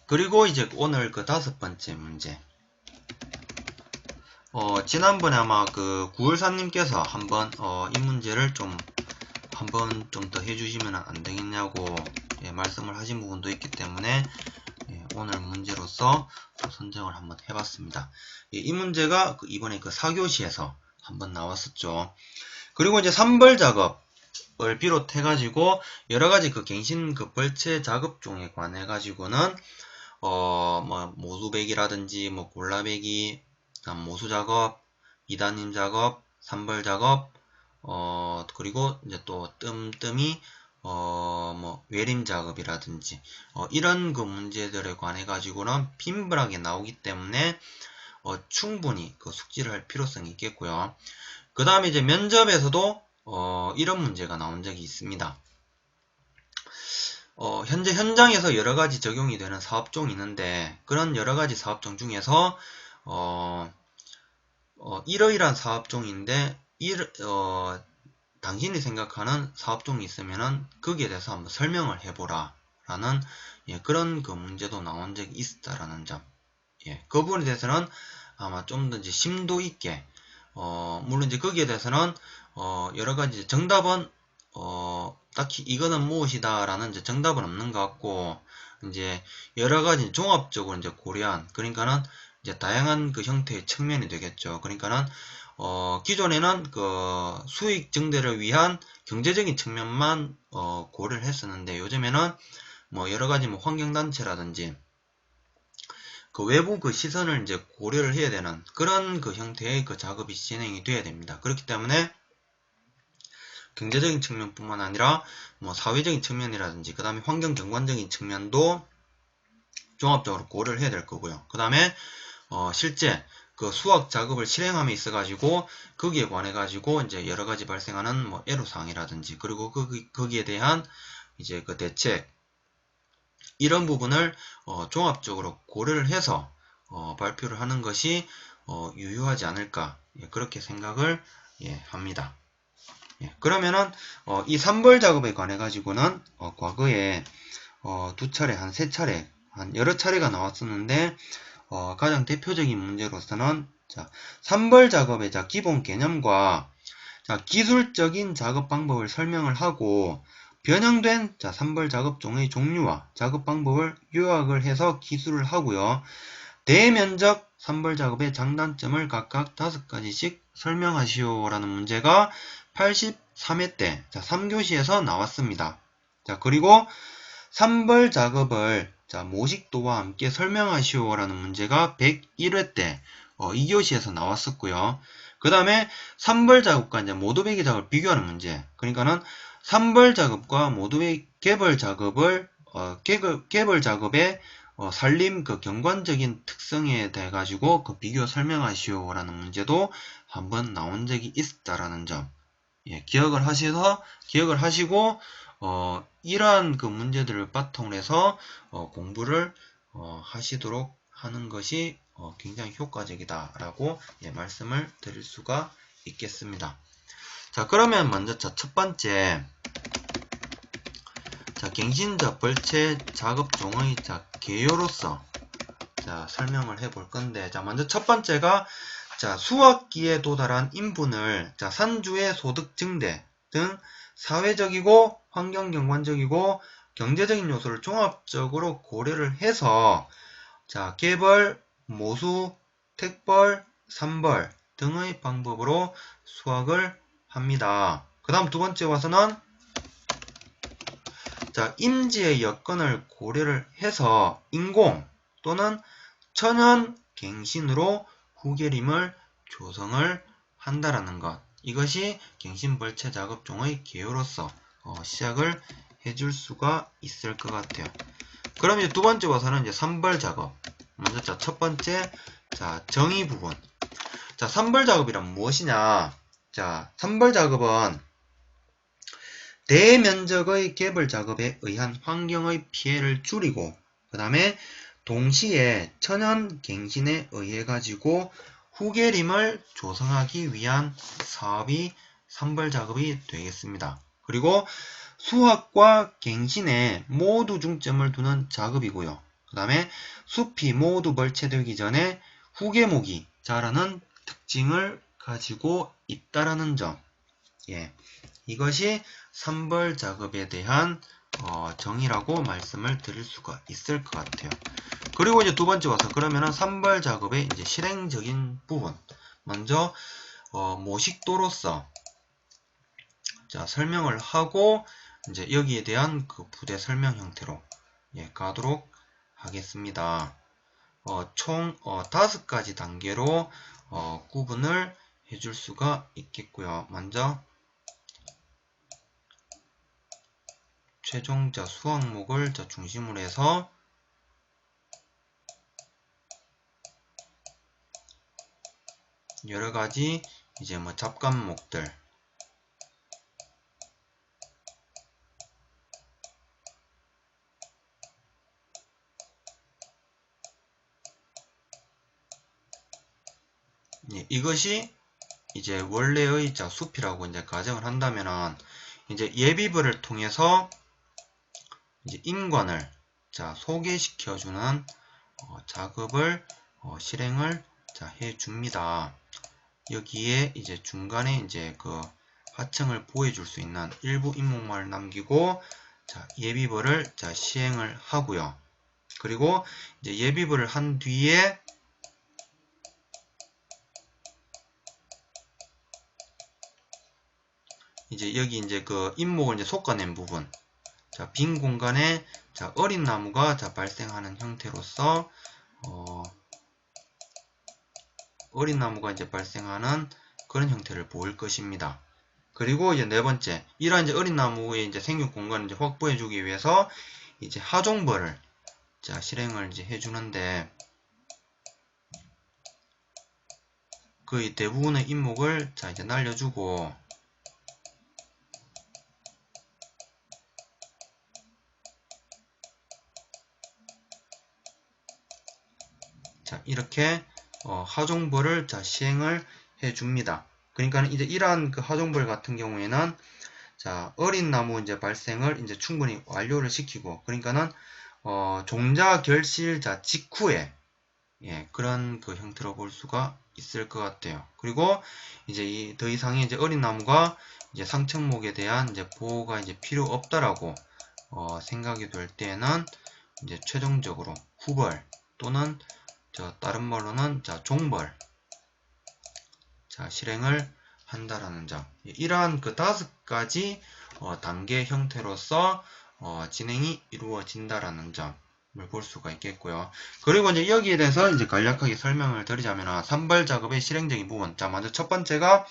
그리고 이제 오늘 그 5번째 문제. 지난번에 아마 그 9월사님께서 한번 이 문제를 한번 좀 더 해주시면 안 되겠냐고 말씀을 하신 부분도 있기 때문에 오늘 문제로서 선정을 한번 해봤습니다. 이 문제가 이번에 그 4교시에서 한번 나왔었죠. 그리고 이제 산벌 작업을 비롯해가지고 여러가지 그 갱신 그 벌채 작업종에 관해가지고는 뭐 모수배기라든지 뭐 골라배기, 모수 작업, 이단임 작업, 산벌 작업, 그리고 이제 또 뜸뜸이 뭐 외림 작업이라든지 이런 그 문제들에 관해 가지고는 빈번하게 나오기 때문에 충분히 그 숙지를 할 필요성이 있겠고요. 그 다음에 이제 면접에서도 이런 문제가 나온 적이 있습니다. 현재 현장에서 여러가지 적용이 되는 사업종이 있는데 그런 여러가지 사업종 중에서 이러이러한 사업종인데 당신이 생각하는 사업종이 있으면은 거기에 대해서 한번 설명을 해보라 라는 그런 그 문제도 나온 적이 있다라는 점. 그 부분에 대해서는 아마 좀 더 이제 심도 있게 물론 이제 거기에 대해서는 여러가지 정답은 딱히 이거는 무엇이다 라는 이제 정답은 없는 것 같고 이제 여러가지 종합적으로 이제 고려한 그러니까는 이제 다양한 그 형태의 측면이 되겠죠. 그러니까는 기존에는 그 수익 증대를 위한 경제적인 측면만 고려를 했었는데 요즘에는 뭐 여러가지 뭐 환경단체라든지 그 외부 그 시선을 이제 고려를 해야 되는 그런 그 형태의 그 작업이 진행이 돼야 됩니다. 그렇기 때문에 경제적인 측면뿐만 아니라 뭐 사회적인 측면이라든지 그 다음에 환경 경관적인 측면도 종합적으로 고려를 해야 될 거고요. 그 다음에 실제 그 수학 작업을 실행함에 있어 가지고 거기에 관해 가지고 이제 여러 가지 발생하는 뭐 애로사항이라든지 그리고 거기에 대한 이제 그 대책 이런 부분을 종합적으로 고려를 해서 발표를 하는 것이 유효하지 않을까 그렇게 생각을 합니다. 그러면은 이 산벌 작업에 관해 가지고는 과거에 두 차례 한 세 차례 한 여러 차례가 나왔었는데 가장 대표적인 문제로서는 자, 산벌 작업의 기본 개념과 기술적인 작업 방법을 설명을 하고 변형된 산벌 작업종의 종류와 작업 방법을 요약을 해서 기술을 하고요. 대면적 산벌 작업의 장단점을 각각 5가지씩 설명하시오 라는 문제가 83회 때 3교시에서 나왔습니다. 그리고 산벌 작업을 모식도와 함께 설명하시오 라는 문제가 101회 때 2교시에서 나왔었고요. 그 다음에 산벌 작업과 이제 모두배기 작업을 비교하는 문제. 그러니까는 산벌 작업과 모두배기 개벌 작업을 개벌 작업의 산림 그 경관적인 특성에 대해 가지고 그 비교 설명하시오 라는 문제도 한번 나온 적이 있다라는 점. 기억을 하시고 이러한 그 문제들을 바탕으로 해서 공부를 하시도록 하는 것이 굉장히 효과적이다라고 말씀을 드릴 수가 있겠습니다. 그러면 먼저 첫 번째 갱신 벌채 작업종의 개요로서 설명을 해볼 건데 먼저 첫 번째가 수확기에 도달한 인분을 산주의 소득 증대 등 사회적이고 환경경관적이고 경제적인 요소를 종합적으로 고려를 해서 개벌, 모수, 택벌, 산벌 등의 방법으로 수확을 합니다. 그 다음 두 번째 와서는 임지의 여건을 고려를 해서 인공 또는 천연 갱신으로 후계림을 조성을 한다라는 것. 이것이 갱신벌채 작업종의 개요로서 시작을 해줄 수가 있을 것 같아요. 그럼 이제 두 번째 와서는 이제 산벌 작업. 먼저 첫 번째 정의 부분. 산벌 작업이란 무엇이냐? 산벌 작업은 대면적의 개벌 작업에 의한 환경의 피해를 줄이고 그 다음에 동시에 천연 갱신에 의해 가지고 후계림을 조성하기 위한 사업이 산벌 작업이 되겠습니다. 그리고 수확과 갱신에 모두 중점을 두는 작업이고요. 그 다음에 숲이 모두 벌채되기 전에 후계목이 자라는 특징을 가지고 있다라는 점. 예, 이것이 산벌 작업에 대한 정의라고 말씀을 드릴 수가 있을 것 같아요. 그리고 이제 두 번째 와서 그러면은 산벌 작업의 이제 실행적인 부분. 먼저 모식도로서 자 설명을 하고 이제 여기에 대한 그 부대 설명 형태로 가도록 하겠습니다. 총 5가지 단계로 구분을 해줄 수가 있겠고요. 먼저 최종 수학목을 중심으로 해서 여러가지 이제 뭐 잡감목들 이것이 이제 원래의 숲이라고 이제 가정을 한다면은 이제 예비부를 통해서 이제 임관을 소개시켜주는 작업을 실행을 해줍니다. 여기에 이제 중간에 이제 그 하층을 보여줄 수 있는 일부 임목만을 남기고 예비부를 시행을 하고요. 그리고 이제 예비부를 한 뒤에 이제 여기 이제 그 임목을 이제 솎아낸 부분, 빈 공간에 어린 나무가 발생하는 형태로서 어린 나무가 이제 발생하는 그런 형태를 보일 것입니다. 그리고 이제 네 번째, 이러한 이제 어린 나무의 이제 생육 공간을 이제 확보해주기 위해서 이제 하종벌을 실행을 이제 해주는데 그 대부분의 임목을 이제 날려주고 이렇게 하종벌을 시행을 해줍니다. 그러니까 이제 이러한 그 하종벌 같은 경우에는 어린 나무 이제 발생을 이제 충분히 완료를 시키고 그러니까는 종자 결실 직후에 그런 그 형태로 볼 수가 있을 것 같아요. 그리고 이제 더 이상의 이제 어린 나무가 이제 상층목에 대한 이제 보호가 이제 필요 없다라고 생각이 될 때는 이제 최종적으로 후벌 또는 다른 말로는 종벌 실행을 한다라는 점. 이러한 그 5가지 단계 형태로서 진행이 이루어진다라는 점을 볼 수가 있겠고요. 그리고 이제 여기에 대해서 이제 간략하게 설명을 드리자면 산벌 작업의 실행적인 부분. 먼저 첫 번째가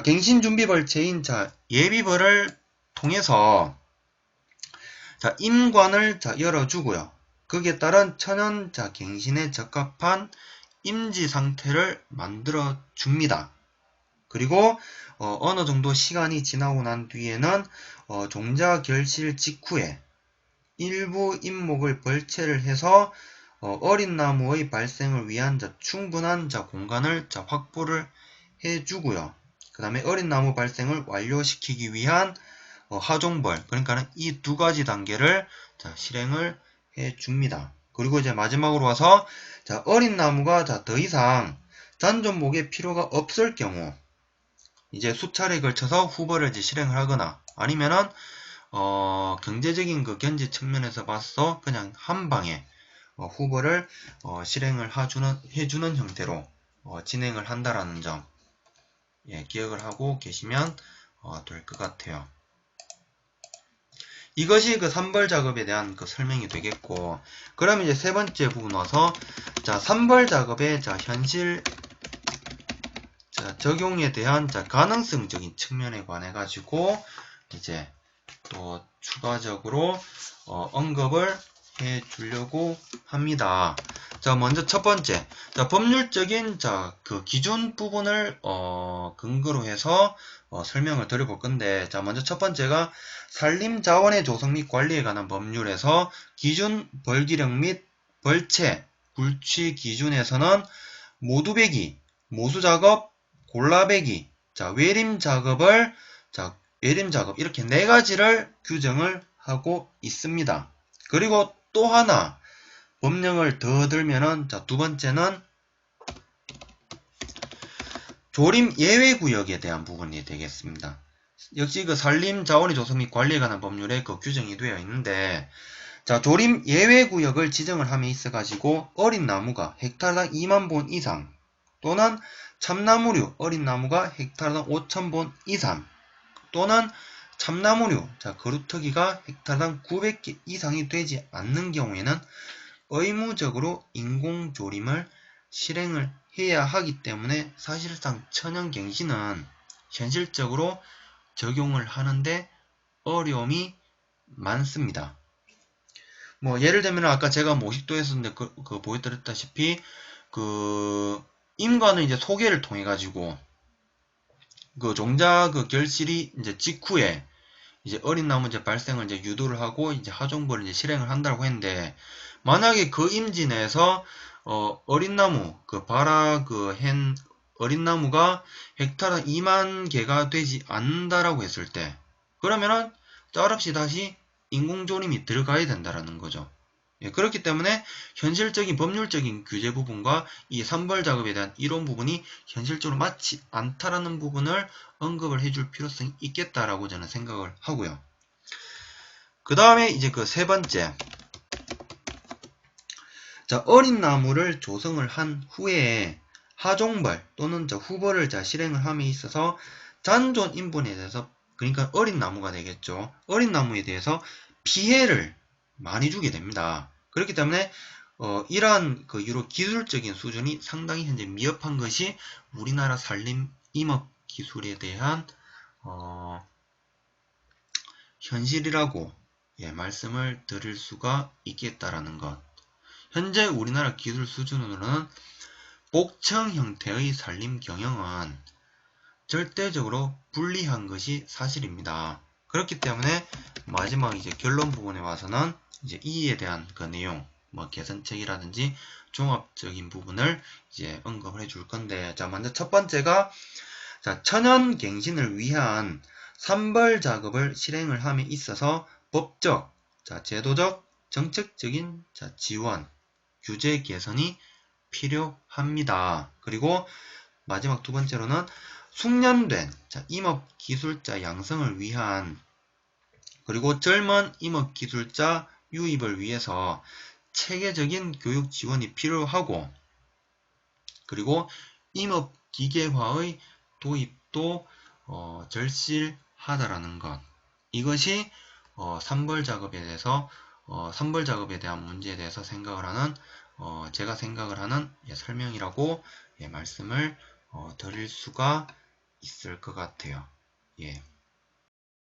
갱신 준비 벌채인 예비벌을 통해서 임관을 열어주고요. 거기에 따른 천연 갱신에 적합한 임지 상태를 만들어 줍니다. 그리고 어느 정도 시간이 지나고 난 뒤에는 종자 결실 직후에 일부 임목을 벌채를 해서 어린 나무의 발생을 위한 충분한 공간을 확보를 해주고요. 그 다음에 어린 나무 발생을 완료시키기 위한 하종벌, 그러니까 이 2가지 단계를 실행을 해줍니다. 그리고 이제 마지막으로 와서 어린 나무가 더 이상 잔존목의 필요가 없을 경우 이제 수차례에 걸쳐서 후벌을 이제 실행을 하거나 아니면은 경제적인 그 견지 측면에서 봐서 그냥 한 방에 후벌을 실행을 해주는 형태로 진행을 한다라는 점 기억을 하고 계시면 될 것 같아요. 이것이 그 산벌 작업에 대한 그 설명이 되겠고, 그러면 이제 세 번째 부분 와서 산벌 작업의 현실 적용에 대한 가능성적인 측면에 관해 가지고 이제 또 추가적으로 언급을 해 주려고 합니다. 먼저 첫 번째, 법률적인 그 기준 부분을 근거로 해서 설명을 드려볼 건데, 먼저 첫 번째가 산림자원의 조성 및 관리에 관한 법률에서 기준 벌기령 및 벌채, 굴취 기준에서는 모두배기, 모수작업, 골라배기, 외림작업 이렇게 4가지를 규정을 하고 있습니다. 그리고 또 하나 법령을 더 들면은 자, 두 번째는 조림 예외구역에 대한 부분이 되겠습니다. 역시 그 산림자원의 조성 및 관리에 관한 법률에 그 규정이 되어 있는데, 자, 조림 예외구역을 지정을 함에 있어가지고 어린 나무가 헥타르당 2만 본 이상 또는 참나무류 어린 나무가 헥타르당 5천 본 이상 또는 참나무류 자, 그루터기가 헥타르당 900개 이상이 되지 않는 경우에는 의무적으로 인공조림을 실행을 해야 하기 때문에 사실상 천연갱신은 현실적으로 적용을 하는데 어려움이 많습니다. 뭐 예를 들면 아까 제가 모식도 했었는데 그 보여드렸다시피 그 임관은 이제 소개를 통해 가지고 그 종자 그 결실이 이제 직후에 이제 어린 나무 이제 발생을 이제 유도를 하고 이제 하종벌을 이제 실행을 한다고 했는데, 만약에 그 임지 내에서 어린 나무 그 바라 그 hen 어린 나무가 헥타르 2만 개가 되지 않는다라고 했을 때, 그러면은 짤없이 다시 인공조림이 들어가야 된다라는 거죠. 예, 그렇기 때문에 현실적인 법률적인 규제 부분과 이 산벌 작업에 대한 이론 부분이 현실적으로 맞지 않다라는 부분을 언급을 해줄 필요성이 있겠다라고 저는 생각을 하고요. 그 다음에 이제 그 세 번째, 자, 어린 나무를 조성을 한 후에 하종벌 또는 저 후벌을 자 실행을 함에 있어서 잔존 인분에 대해서, 그러니까 어린 나무가 되겠죠. 어린 나무에 대해서 피해를 많이 주게 됩니다. 그렇기 때문에 이러한 그 유로 기술적인 수준이 상당히 현재 미흡한 것이 우리나라 산림 임업 기술에 대한 현실이라고 예, 말씀을 드릴 수가 있겠다라는 것. 현재 우리나라 기술 수준으로는 복층 형태의 산림 경영은 절대적으로 불리한 것이 사실입니다. 그렇기 때문에 마지막 이제 결론 부분에 와서는 이제 이에 대한 그 내용, 뭐 개선책이라든지 종합적인 부분을 이제 언급을 해줄 건데, 자, 먼저 첫 번째가 자, 천연갱신을 위한 산벌 작업을 실행을 함에 있어서 법적, 자, 제도적, 정책적인 자, 지원, 규제 개선이 필요합니다. 그리고 마지막 두 번째로는 숙련된 자, 임업기술자 양성을 위한, 그리고 젊은 임업기술자 유입을 위해서 체계적인 교육 지원이 필요하고, 그리고 임업기계화의 도입도 절실하다라는 것. 이것이 산벌 작업에 대한 문제에 대해서 생각을 하는 제가 생각을 하는 설명이라고 말씀을 드릴 수가 있을 것 같아요. 예.